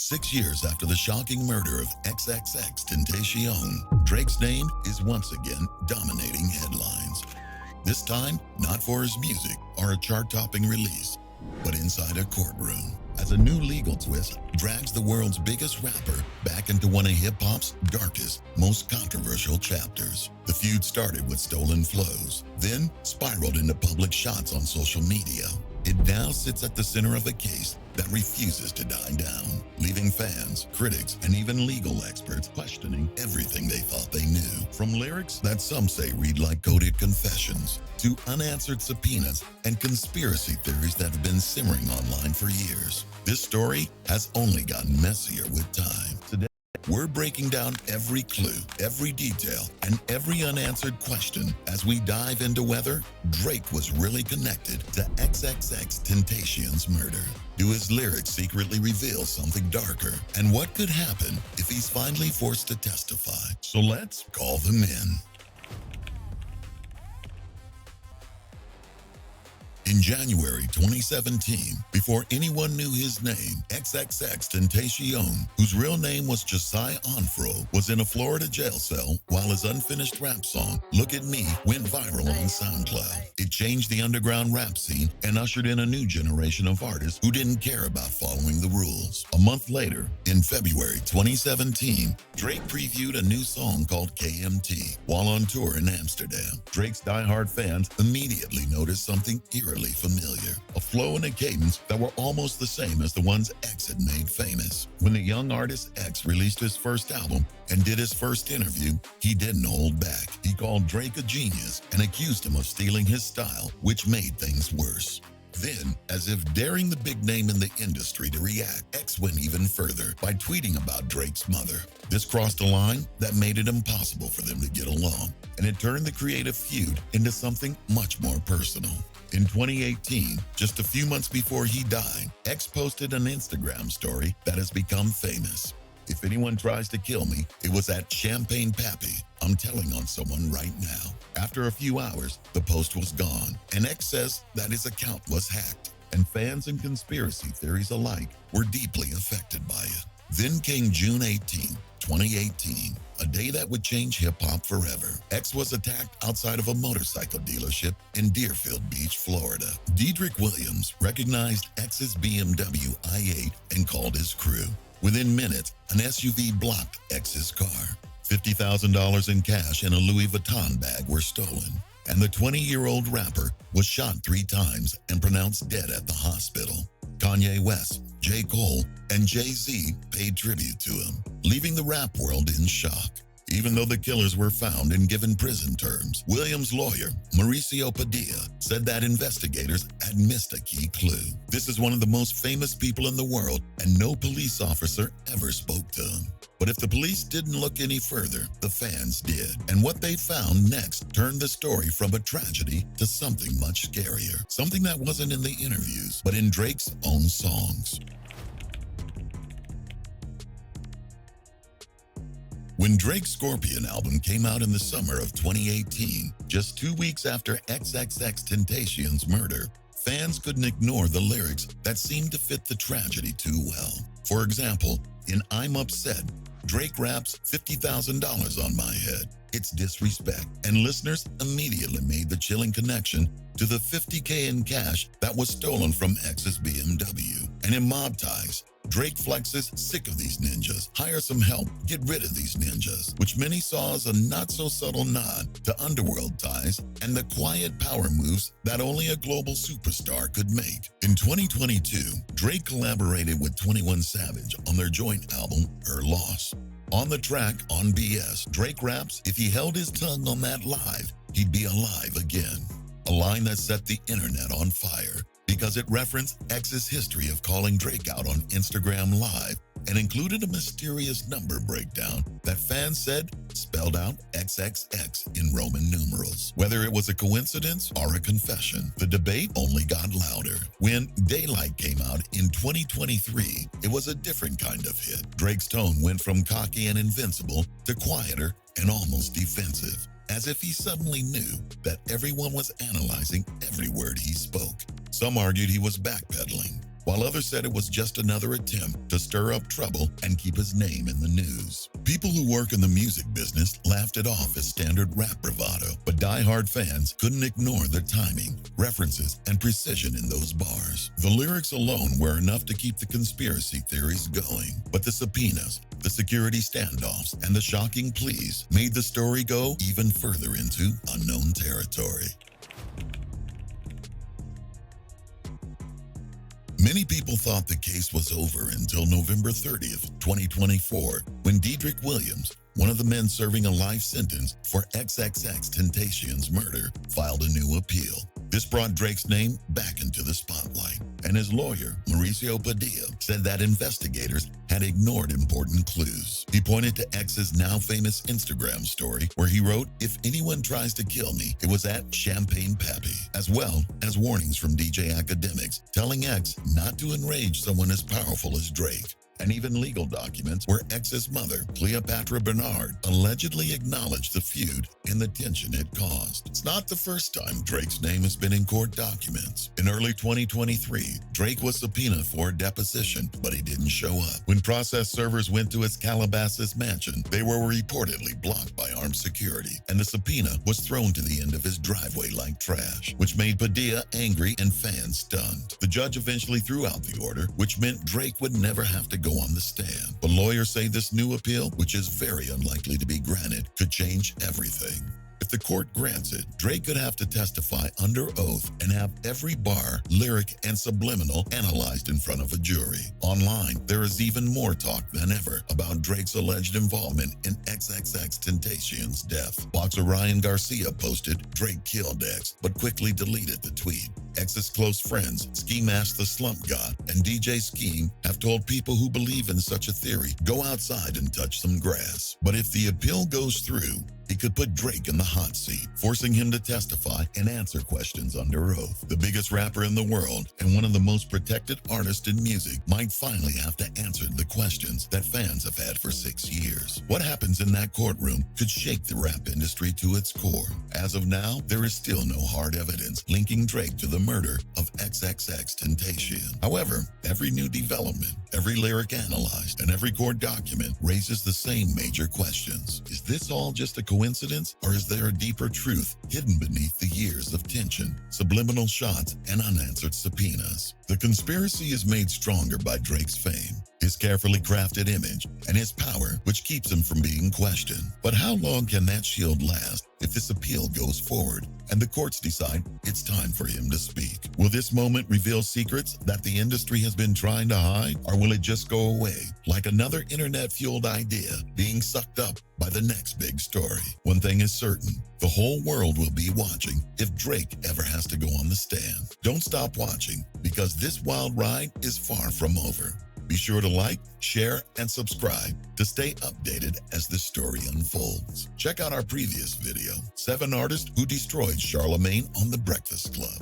6 years after the shocking murder of XXXTentacion, Drake's name is once again dominating headlines. This time, not for his music or a chart-topping release, but inside a courtroom, as a new legal twist drags the world's biggest rapper back into one of hip-hop's darkest, most controversial chapters. The feud started with stolen flows, then spiraled into public shots on social media. It now sits at the center of a case that refuses to die down, leaving fans, critics, and even legal experts questioning everything they thought they knew. From lyrics that some say read like coded confessions, to unanswered subpoenas and conspiracy theories that have been simmering online for years. This story has only gotten messier with time. Today, we're breaking down every clue, every detail, and every unanswered question as we dive into whether Drake was really connected to XXXTentacion's murder. Do his lyrics secretly reveal something darker? And what could happen if he's finally forced to testify? So let's call them in. In January 2017, before anyone knew his name, XXXTentacion, whose real name was Josiah Onfro, was in a Florida jail cell while his unfinished rap song, Look at Me, went viral on SoundCloud. It changed the underground rap scene and ushered in a new generation of artists who didn't care about following the rules. A month later, in February 2017, Drake previewed a new song called KMT while on tour in Amsterdam. Drake's diehard fans immediately noticed something eerily familiar, a flow and a cadence that were almost the same as the ones X had made famous. When the young artist X released his first album and did his first interview, he didn't hold back. He called Drake a genius and accused him of stealing his style, which made things worse. Then, as if daring the big name in the industry to react, X went even further by tweeting about Drake's mother. This crossed a line that made it impossible for them to get along, and it turned the creative feud into something much more personal. In 2018, just a few months before he died, X posted an Instagram story that has become famous. If anyone tries to kill me, it was at Champagne Pappy. I'm telling on someone right now. After a few hours, the post was gone, and X says that his account was hacked, and fans and conspiracy theories alike were deeply affected by it. Then came June 18, 2018, a day that would change hip-hop forever. X was attacked outside of a motorcycle dealership in Deerfield Beach, Florida. Dedrick Williams recognized X's BMW i8 and called his crew. Within minutes, an SUV blocked X's car. $50,000 in cash and a Louis Vuitton bag were stolen, and the 20-year-old rapper was shot 3 times and pronounced dead at the hospital. Kanye West, J. Cole, and Jay-Z paid tribute to him, leaving the rap world in shock. Even though the killers were found and given prison terms, Williams' lawyer, Mauricio Padilla, said that investigators had missed a key clue. This is one of the most famous people in the world, and no police officer ever spoke to him. But if the police didn't look any further, the fans did. And what they found next turned the story from a tragedy to something much scarier. Something that wasn't in the interviews, but in Drake's own songs. When Drake's Scorpion album came out in the summer of 2018, just 2 weeks after XXXTentacion's murder, fans couldn't ignore the lyrics that seemed to fit the tragedy too well. For example, in I'm Upset, Drake raps $50,000 on my head. It's disrespect, and listeners immediately made the chilling connection to the $50K in cash that was stolen from X's BMW. And in Mob Ties, Drake flexes sick of these ninjas, hire some help, get rid of these ninjas, which many saw as a not-so-subtle nod to underworld ties and the quiet power moves that only a global superstar could make. In 2022, Drake collaborated with 21 Savage on their joint album, Her Loss. On the track, On BS, Drake raps, if he held his tongue on that live, he'd be alive again. A line that set the internet on fire, because it referenced X's history of calling Drake out on Instagram Live and included a mysterious number breakdown that fans said spelled out XXX in Roman numerals. Whether it was a coincidence or a confession, the debate only got louder. When Daylight came out in 2023, it was a different kind of hit. Drake's tone went from cocky and invincible to quieter and almost defensive, as if he suddenly knew that everyone was analyzing every word he spoke. Some argued he was backpedaling, while others said it was just another attempt to stir up trouble and keep his name in the news. People who work in the music business laughed it off as standard rap bravado, but die-hard fans couldn't ignore the timing, references, and precision in those bars. The lyrics alone were enough to keep the conspiracy theories going, but the subpoenas, the security standoffs, and the shocking pleas made the story go even further into unknown territory. Many people thought the case was over until November 30th, 2024, when Dedrick Williams, one of the men serving a life sentence for XXXTentacion's murder, filed a new appeal. This brought Drake's name back into the spotlight, and his lawyer, Mauricio Padilla, said that investigators had ignored important clues. He pointed to X's now famous Instagram story where he wrote, "If anyone tries to kill me, it was at Champagne Pappy," as well as warnings from DJ Academics telling X not to enrage someone as powerful as Drake. And even legal documents where X's mother, Cleopatra Bernard, allegedly acknowledged the feud and the tension it caused. It's not the first time Drake's name has been in court documents. In early 2023, Drake was subpoenaed for a deposition, but he didn't show up. When process servers went to his Calabasas mansion, they were reportedly blocked by armed security, and the subpoena was thrown to the end of his driveway like trash, which made Padilla angry and fans stunned. The judge eventually threw out the order, which meant Drake would never have to go on the stand. But lawyers say this new appeal, which is very unlikely to be granted, could change everything. If the court grants it, Drake could have to testify under oath and have every bar, lyric, and subliminal analyzed in front of a jury. Online, there is even more talk than ever about Drake's alleged involvement in XXXTentacion's death. Boxer Ryan Garcia posted, "Drake killed X," but quickly deleted the tweet. X's close friends, Ski Mask the Slump God and DJ Scheme, have told people who believe in such a theory, go outside and touch some grass. But if the appeal goes through, it could put Drake in the hot seat, forcing him to testify and answer questions under oath. The biggest rapper in the world and one of the most protected artists in music might finally have to answer the questions that fans have had for 6 years. What happens in that courtroom could shake the rap industry to its core. As of now, there is still no hard evidence linking Drake to the murder of XXXTentacion. However, every new development, every lyric analyzed, and every court document raises the same major questions. Is this all just a coincidence, or is there a deeper truth hidden beneath the years of tension, subliminal shots, and unanswered subpoenas? The conspiracy is made stronger by Drake's fame, his carefully crafted image, and his power, which keeps him from being questioned. But how long can that shield last if this appeal goes forward and the courts decide it's time for him to speak? Will this moment reveal secrets that the industry has been trying to hide, or will it just go away like another internet-fueled idea being sucked up by the next big story? One thing is certain, the whole world will be watching if Drake ever has to go on the stand. Don't stop watching, because this wild ride is far from over. Be sure to like, share, and subscribe to stay updated as this story unfolds. Check out our previous video, 7 artists who destroyed Charlemagne on The Breakfast Club.